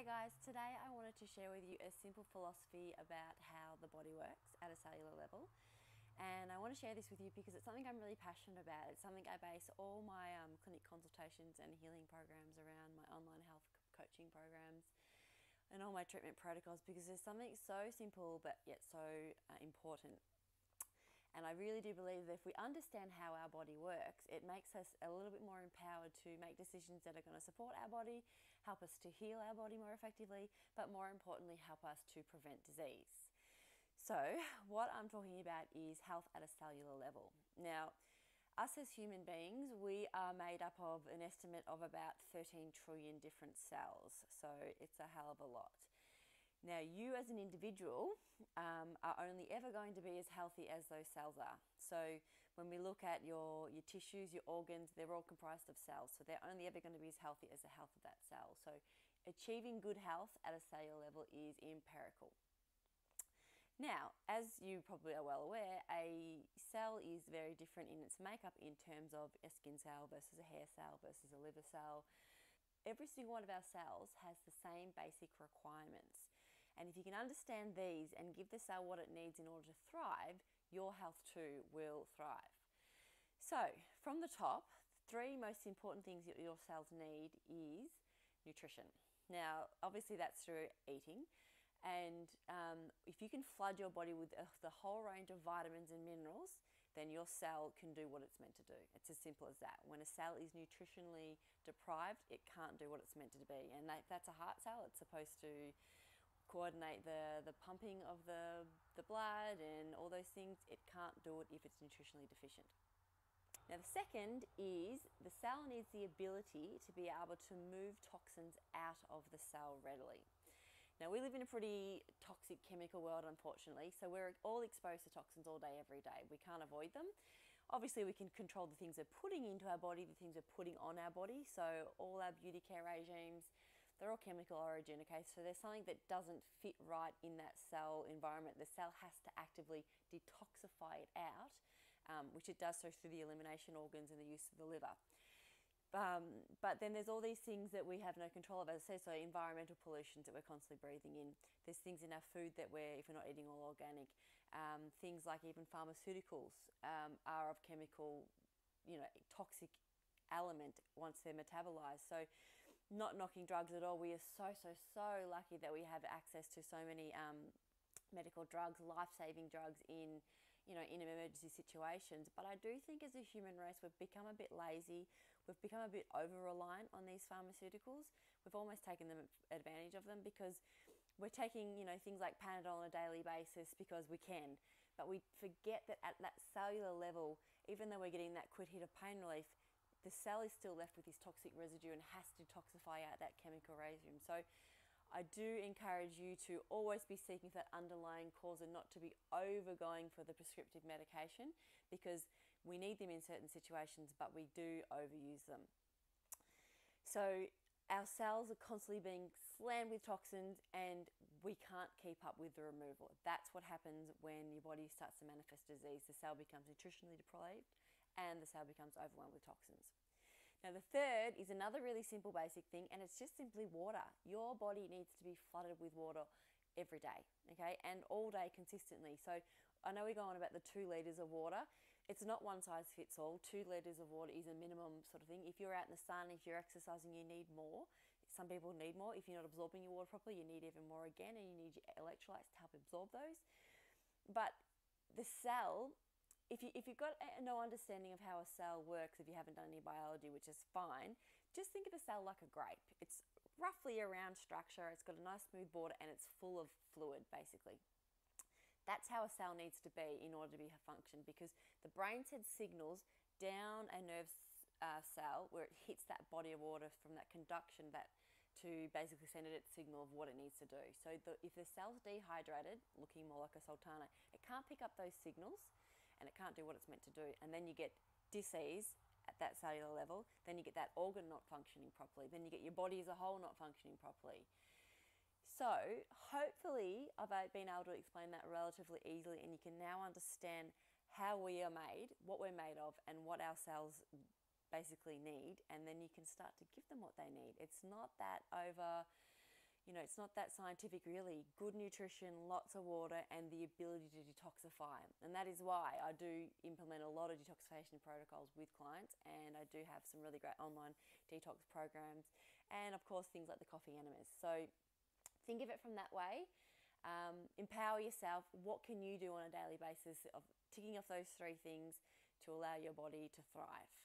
Hey guys, today I wanted to share with you a simple philosophy about how the body works at a cellular level. And I want to share this with you because it's something I'm really passionate about. It's something I base all my clinic consultations and healing programs around, my online health coaching programs and all my treatment protocols, because there's something so simple but yet so important. And I really do believe that if we understand how our body works, it makes us a little bit more empowered to make decisions that are going to support our body, help us to heal our body more effectively, but more importantly, help us to prevent disease. So, what I'm talking about is health at a cellular level. Now, us as human beings, we are made up of an estimate of about 13 trillion different cells. So, it's a hell of a lot. Now, you as an individual are only ever going to be as healthy as those cells are. So when we look at your tissues, your organs, they're all comprised of cells. So they're only ever going to be as healthy as the health of that cell. So achieving good health at a cellular level is empirical. Now, as you probably are well aware, a cell is very different in its makeup in terms of a skin cell versus a hair cell versus a liver cell. Every single one of our cells has the same basic requirements. And if you can understand these and give the cell what it needs in order to thrive, your health too will thrive. So, from the top, the three most important things that your cells need is nutrition. Now, obviously that's through eating. And if you can flood your body with the whole range of vitamins and minerals, then your cell can do what it's meant to do. It's as simple as that. When a cell is nutritionally deprived, it can't do what it's meant to be. And that's a heart cell. It's supposed to coordinate the pumping of the blood and all those things. It can't do it if it's nutritionally deficient. Now, the second is the cell needs the ability to be able to move toxins out of the cell readily. Now, we live in a pretty toxic chemical world, unfortunately, so we're all exposed to toxins all day, every day. We can't avoid them. Obviously, we can control the things we're putting into our body, the things we're putting on our body, so all our beauty care regimes, they're all chemical origin, okay? So there's something that doesn't fit right in that cell environment. The cell has to actively detoxify it out, which it does so through the elimination organs and the use of the liver. But then there's all these things that we have no control of, as I said, so environmental pollutions that we're constantly breathing in. There's things in our food that if we're not eating all organic, things like even pharmaceuticals are of chemical, toxic element once they're metabolized. So not knocking drugs at all. We are so lucky that we have access to so many medical drugs, life-saving drugs in emergency situations. But I do think as a human race, we've become a bit lazy. We've become a bit over-reliant on these pharmaceuticals. We've almost taken advantage of them because we're taking, things like Panadol on a daily basis because we can. But we forget that at that cellular level, even though we're getting that quick hit of pain relief, the cell is still left with this toxic residue and has to detoxify out that chemical residue. So I do encourage you to always be seeking for that underlying cause and not to be overgoing for the prescriptive medication, because we need them in certain situations, but we do overuse them. So our cells are constantly being slammed with toxins and we can't keep up with the removal. That's what happens when your body starts to manifest disease. The cell becomes nutritionally deprived and the cell becomes overwhelmed with toxins. Now, the third is another really simple basic thing, and it's just simply water. Your body needs to be flooded with water every day, okay, and all day consistently. So I know we go on about the 2 litres of water. It's not one size fits all. 2 litres of water is a minimum sort of thing. If you're out in the sun, if you're exercising, you need more. Some people need more. If you're not absorbing your water properly, you need even more again, and you need your electrolytes to help absorb those. But the cell, if you've got no understanding of how a cell works, if you haven't done any biology, which is fine, just think of a cell like a grape. It's roughly a round structure, it's got a nice smooth border, and it's full of fluid, basically. That's how a cell needs to be in order to be function, because the brain sends signals down a nerve cell where it hits that body of water from that conduction to basically send it its signal of what it needs to do. So if the cell's dehydrated, looking more like a sultana, it can't pick up those signals and it can't do what it's meant to do. And then you get disease at that cellular level, then you get that organ not functioning properly, then you get your body as a whole not functioning properly. So hopefully I've been able to explain that relatively easily, and you can now understand how we are made, what we're made of, and what our cells basically need, and then you can start to give them what they need. It's not that over You know, it's not that scientific really. Good nutrition, lots of water, and the ability to detoxify. And that is why I do implement a lot of detoxification protocols with clients, and I do have some really great online detox programs, and of course things like the coffee enemas. So think of it from that way. Empower yourself. What can you do on a daily basis of ticking off those 3 things to allow your body to thrive?